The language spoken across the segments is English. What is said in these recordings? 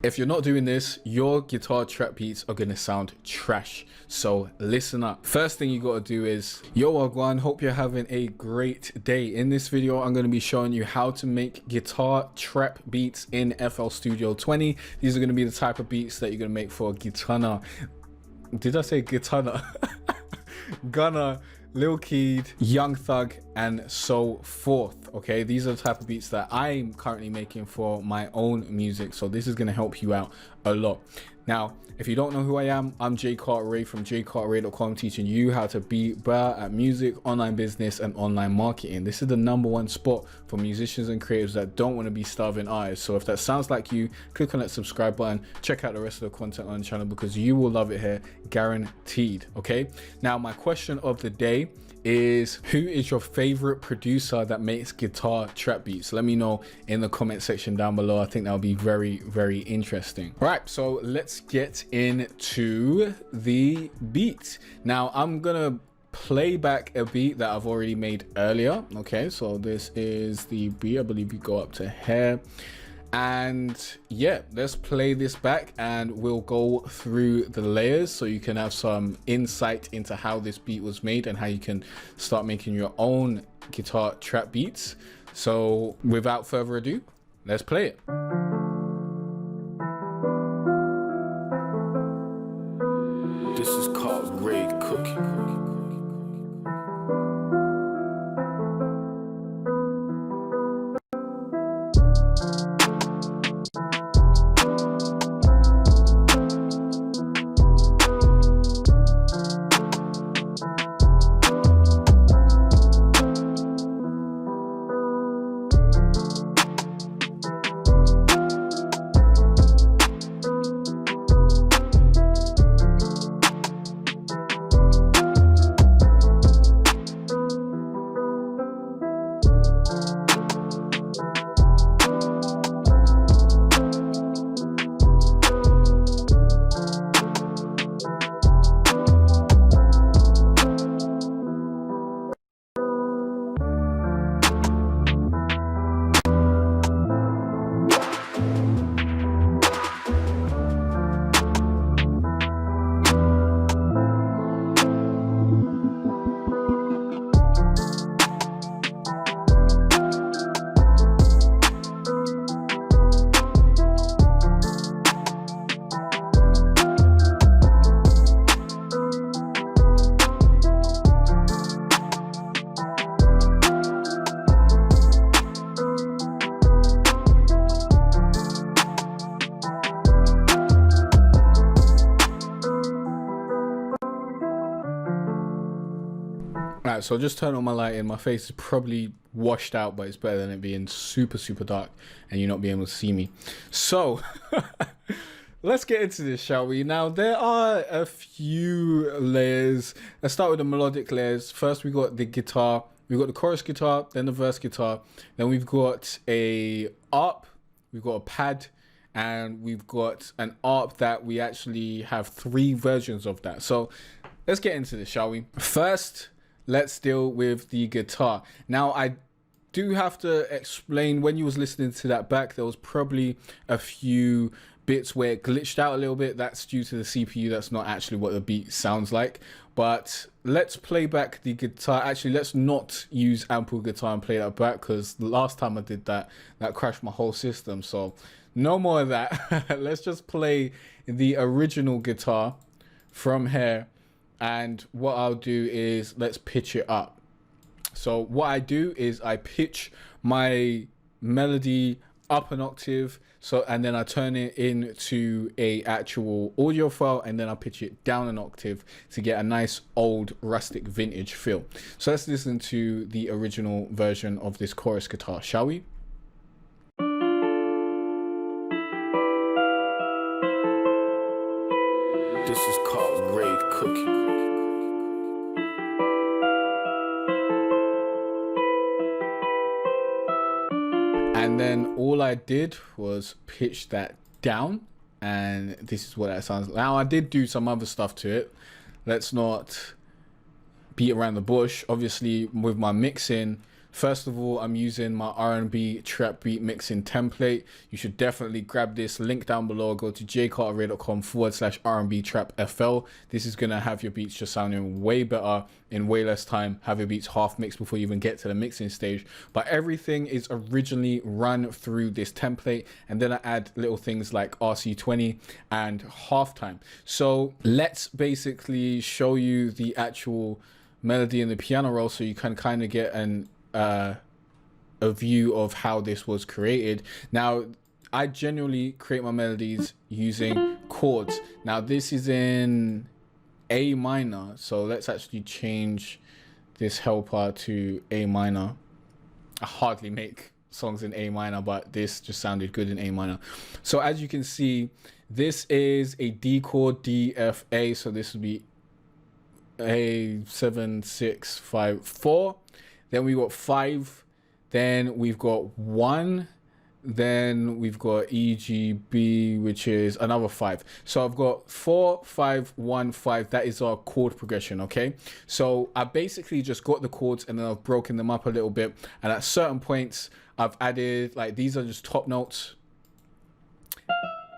If you're not doing this, your guitar trap beats are gonna sound trash. So listen up. First thing you gotta do is, yo Wagwan, hope you're having a great day. In this video, I'm gonna be showing you how to make guitar trap beats in FL Studio 20. These are gonna be the type of beats that you're gonna make for Gunna. Did I say Gunna? Gunna, Lil Keed, Young Thug, and so forth. Okay, these are the type of beats that I'm currently making for my own music, so this is going to help you out a lot. Now, if you don't know who I am, I'm Jay Cartwright from jcartwright.com, teaching you how to be better at music, online business, and online marketing. This is the #1 spot for musicians and creators that don't want to be starving artists. So if that sounds like you, click on that subscribe button, check out the rest of the content on the channel because you will love it here, guaranteed. Okay, now my question of the day is, who is your favorite producer that makes guitar trap beats? Let me know in the comment section down below. I think that'll be very interesting. All right, so let's get into the beat. Now I'm gonna play back a beat that I've already made earlier. Okay, so this is the beat. I believe you go up to here, and yeah, let's play this back and we'll go through the layers so you can have some insight into how this beat was made and how you can start making your own guitar trap beats. So without further ado, let's play it. This is called Raid Cooking. Alright, so just turn on my lighting. My face is probably washed out, but it's better than it being super dark and you not being able to see me. So let's get into this, shall we? Now, there are a few layers. Let's start with the melodic layers. First, we got the guitar. We've got the chorus guitar, then the verse guitar. Then we've got a arp, we've got a pad, and we've got an arp that we actually have 3 versions of that. So let's get into this, shall we? First, let's deal with the guitar. Now, I do have to explain, when you was listening to that back, there was probably a few bits where it glitched out a little bit. That's due to the CPU. That's not actually what the beat sounds like. But let's play back the guitar. Actually, let's not use ample guitar and play that back, because the last time I did that, that crashed my whole system. So no more of that. Let's just play the original guitar from here. And what I'll do is, let's pitch it up. So what I do is I pitch my melody up an octave, so, and then I turn it into a actual audio file, and then I pitch it down an octave to get a nice old rustic vintage feel. So let's listen to the original version of this chorus guitar, shall we? This is called Raid Cooking. And then all I did was pitch that down, and this is what that sounds like. Now, I did do some other stuff to it. Let's not beat around the bush. Obviously, with my mixing, First of all, I'm using my R&B trap beat mixing template. You should definitely grab this link down below. Go to jcarterray.com/R&B trap FL. This is going to have your beats just sounding way better in way less time. Have your beats half mixed before you even get to the mixing stage. But everything is originally run through this template, and then I add little things like RC20 and halftime. So let's basically show you the actual melody in the piano roll so you can kind of get a view of how this was created. Now, I generally create my melodies using chords. Now, this is in A minor, so let's actually change this helper to A minor. I hardly make songs in A minor, but this just sounded good in A minor. So as you can see, this is a D chord, D, F, A, so this would be A, 7, 6, 5, 4. Then we got 5, then we've got 1, then we've got E, G, B, which is another 5. So I've got 4, 5, 1, 5. That is our chord progression, okay? So I basically just got the chords and then I've broken them up a little bit. And at certain points, I've added, like, these are just top notes.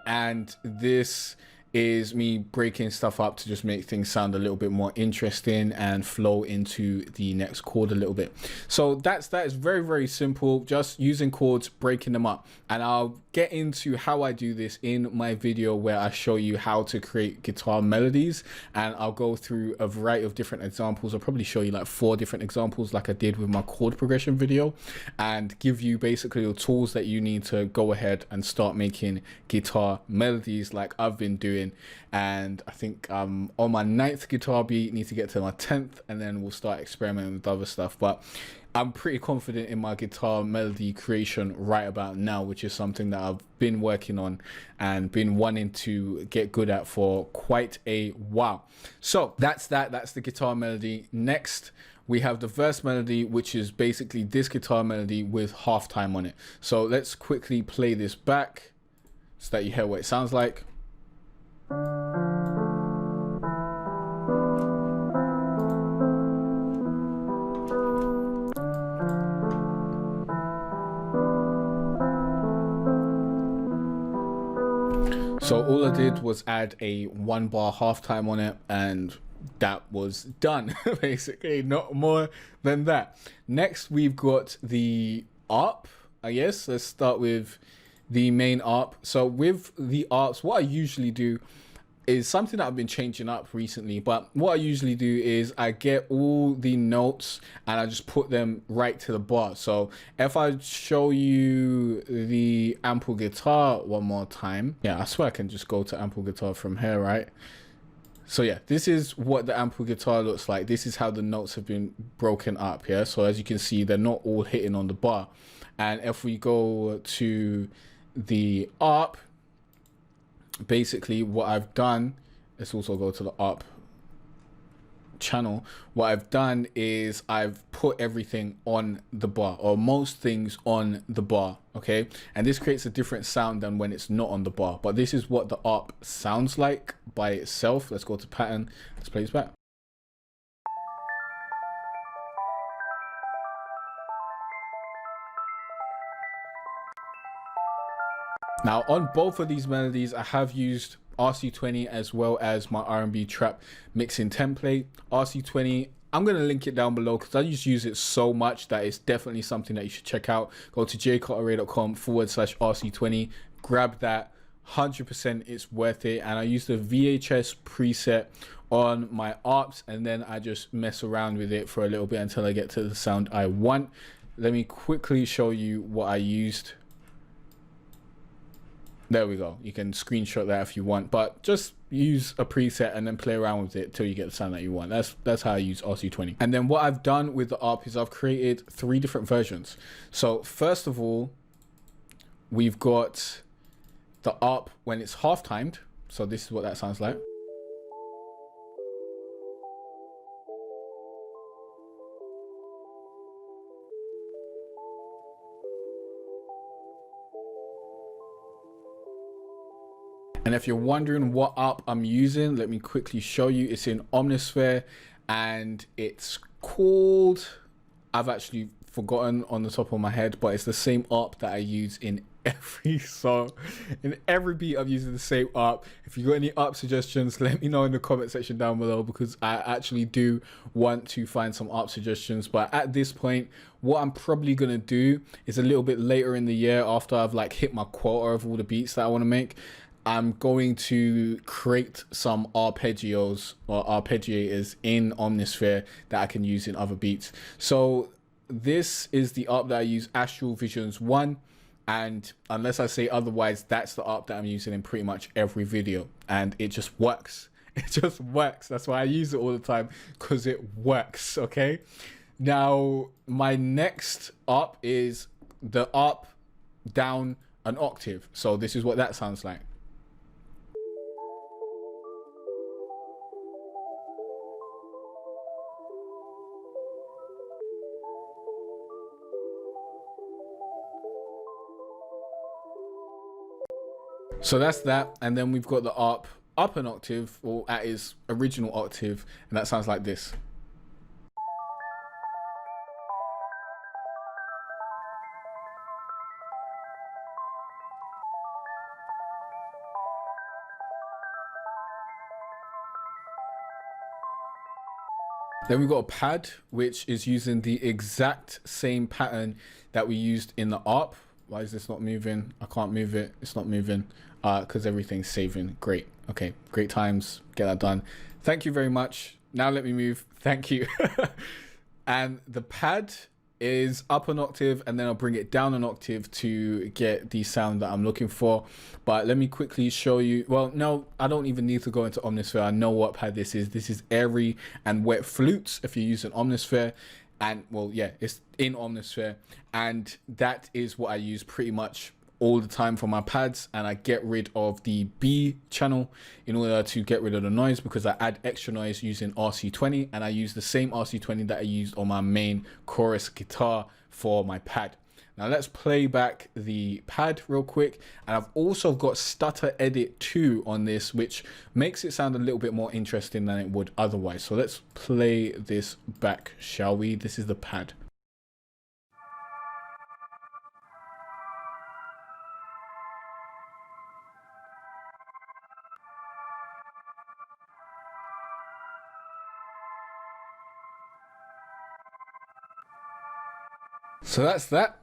And this is me breaking stuff up to just make things sound a little bit more interesting and flow into the next chord a little bit. So that is very, very simple, just using chords, breaking them up. And I'll get into how I do this in my video where I show you how to create guitar melodies, and I'll go through a variety of different examples. I'll probably show you like 4 different examples like I did with my chord progression video, and give you basically the tools that you need to go ahead and start making guitar melodies like I've been doing. And I think on my 9th guitar beat, need to get to my 10th, and then we'll start experimenting with other stuff. But I'm pretty confident in my guitar melody creation right about now, which is something that I've been working on and been wanting to get good at for quite a while. So that's the guitar melody. Next, we have the verse melody, which is basically this guitar melody with halftime on it. So let's quickly play this back so that you hear what it sounds like. So all I did was add a 1 bar halftime on it, and that was done. Basically, not more than that. Next, we've got the ARP, I guess. Let's start with the main ARP. So with the ARPs, what I usually do is something that I've been changing up recently, but what I usually do is I get all the notes and I just put them right to the bar. So if I show you the ample guitar one more time, yeah, I swear I can just go to ample guitar from here, right? So yeah, this is what the ample guitar looks like. This is how the notes have been broken up, yeah? So as you can see, they're not all hitting on the bar. And if we go to the ARP, basically what I've done, let's also go to the ARP channel. What I've done is I've put everything on the bar, or most things on the bar, okay? And this creates a different sound than when it's not on the bar. But this is what the ARP sounds like by itself. Let's go to pattern, let's play this back. Now on both of these melodies, I have used RC20 as well as my R&B trap mixing template. RC20, I'm going to link it down below because I just use it so much that it's definitely something that you should check out. Go to jcarterray.com/RC20, grab that, 100% it's worth it. And I use the VHS preset on my ARPs, and then I just mess around with it for a little bit until I get to the sound I want. Let me quickly show you what I used. There we go. You can screenshot that if you want, but just use a preset and then play around with it till you get the sound that you want. That's how I use RC20. And then what I've done with the ARP is I've created 3 different versions. So first of all, we've got the ARP when it's half timed. So this is what that sounds like. And if you're wondering what ARP I'm using, let me quickly show you. It's in Omnisphere and it's called, I've actually forgotten on the top of my head, but it's the same arp that I use in every song. In every beat I'm using the same arp. If you got any arp suggestions, let me know in the comment section down below, because I actually do want to find some arp suggestions. But at this point, what I'm probably gonna do is a little bit later in the year, after I've like hit my quota of all the beats that I want to make, I'm going to create some arpeggios or arpeggiators in Omnisphere that I can use in other beats. So this is the arp that I use, Astral Visions 1. And unless I say otherwise, that's the arp that I'm using in pretty much every video. And it just works. It just works. That's why I use it all the time, because it works, okay? Now, my next arp is the arp down an octave. So this is what that sounds like. So that's that, and then we've got the arp up an octave, or at its original octave, and that sounds like this. Then we've got a pad, which is using the exact same pattern that we used in the arp. Why is this not moving? I can't move it. It's not moving because everything's saving. Great. Okay, great times. Get that done. Thank you very much. Now let me move. Thank you. And the pad is up an octave, and then I'll bring it down an octave to get the sound that I'm looking for. But let me quickly show you. Well, no, I don't even need to go into Omnisphere. I know what pad this is. This is airy and wet flutes if you use an Omnisphere. And well, yeah, it's in Omnisphere, and that is what I use pretty much all the time for my pads. And I get rid of the B channel in order to get rid of the noise, because I add extra noise using RC20, and I use the same RC20 that I used on my main chorus guitar for my pad. Now let's play back the pad real quick. And I've also got Stutter Edit 2 on this, which makes it sound a little bit more interesting than it would otherwise. So let's play this back, shall we? This is the pad. So that's that.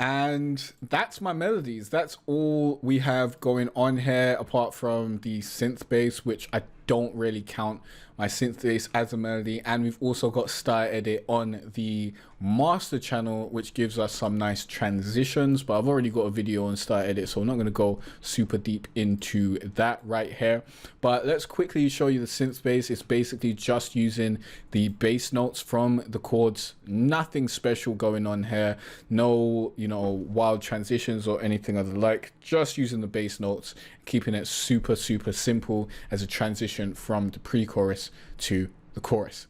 And that's my melodies. That's all we have going on here, apart from the synth bass, which I don't really count my synth bass as a melody. And we've also got Style Edit on the master channel, which gives us some nice transitions, but I've already got a video on Style Edit, so I'm not going to go super deep into that right here. But let's quickly show you the synth bass. It's basically just using the bass notes from the chords. Nothing special going on here. No, you know, wild transitions or anything of the like. Just using the bass notes, keeping it super simple as a transition from the pre-chorus to the chorus.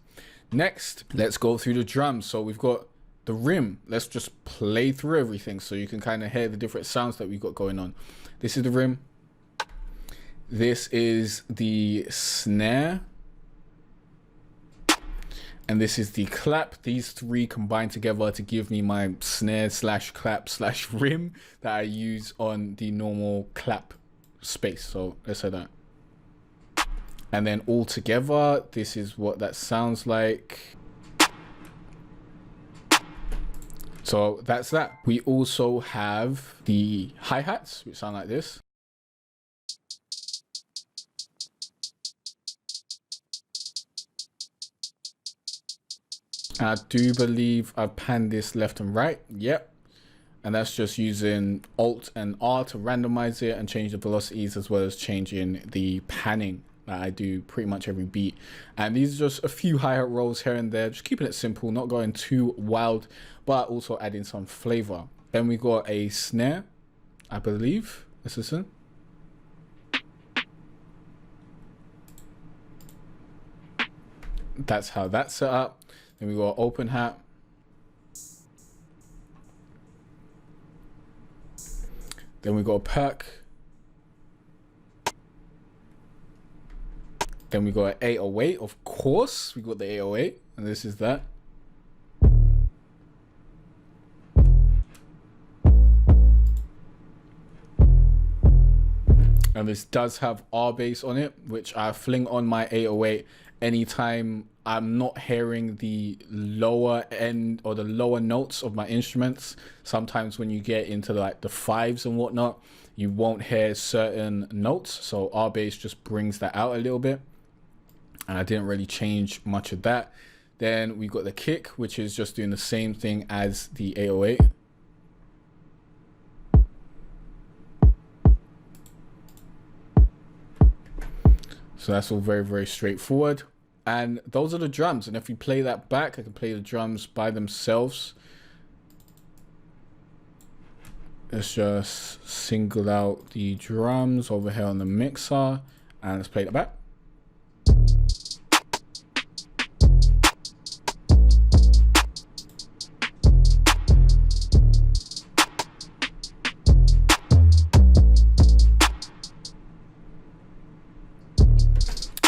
Next, let's go through the drums. So we've got the rim. Let's just play through everything so you can kind of hear the different sounds that we've got going on. This is the rim. This is the snare. And this is the clap. These three combine together to give me my snare slash clap slash rim that I use on the normal clap space. So let's say that. And then all together, this is what that sounds like. So that's that. We also have the hi-hats, which sound like this. I do believe I've panned this left and right. Yep. And that's just using Alt and R to randomize it and change the velocities, as well as changing the panning that I do pretty much every beat. And these are just a few hi-hat rolls here and there, just keeping it simple, not going too wild, but also adding some flavor. Then we got a snare, I believe. Let's listen. That's how that's set up. Then we got open hat. Then we got a perk. Then we got an 808, of course. We got the 808, and this is that. and this does have R bass on it, which I fling on my 808 anytime I'm not hearing the lower end or the lower notes of my instruments. Sometimes when you get into like the fives and whatnot, you won't hear certain notes, so R bass just brings that out a little bit, and I didn't really change much of that. Then we got the kick, which is just doing the same thing as the 808. So that's all very, very straightforward. And those are the drums. And if you play that back, I can play the drums by themselves. Let's just single out the drums over here on the mixer, and let's play that back.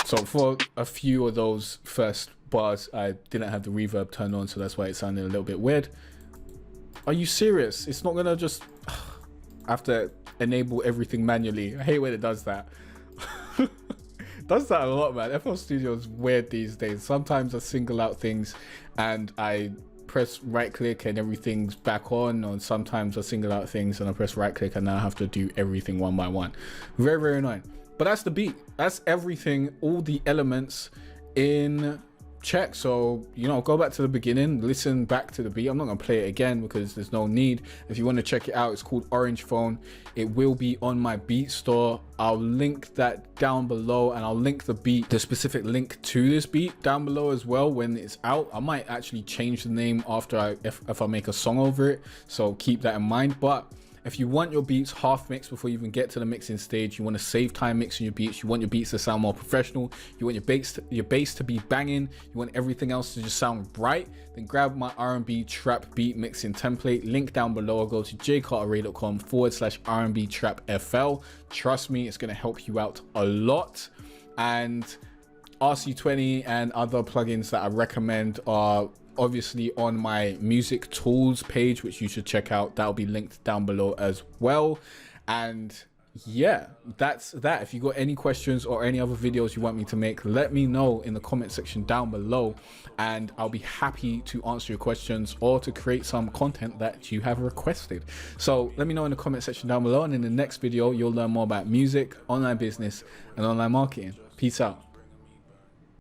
So for a few of those first bars, I didn't have the reverb turned on, so that's why it sounded a little bit weird. Are you serious? It's not gonna just... I have to enable everything manually. I hate when it does that. Does that a lot, man. FL Studio is weird these days. Sometimes I single out things and I press right click and everything's back on, or sometimes I single out things and I press right click and now I have to do everything one by one. Very, very annoying. But that's the beat. That's everything, all the elements in check. So, you know, go back to the beginning, listen back to the beat. I'm not gonna play it again because there's no need. If you want to check it out, it's called Orange Phone. It will be on my beat store. I'll link that down below, and I'll link the beat, the specific link to this beat down below as well when it's out. I might actually change the name after if I make a song over it, so keep that in mind. But if you want your beats half mixed before you even get to the mixing stage, you want to save time mixing your beats, you want your beats to sound more professional, you want your bass to be banging, you want everything else to just sound right, then grab my R&B trap beat mixing template, link down below, or go to jcarteray.com/R&B trap FL. Trust me, it's going to help you out a lot. And RC20 and other plugins that I recommend are obviously on my music tools page, which you should check out. That'll be linked down below as well. And yeah, that's that. If you got any questions or any other videos you want me to make, let me know in the comment section down below, and I'll be happy to answer your questions or to create some content that you have requested. So let me know in the comment section down below, and in the next video you'll learn more about music, online business, and online marketing. Peace out.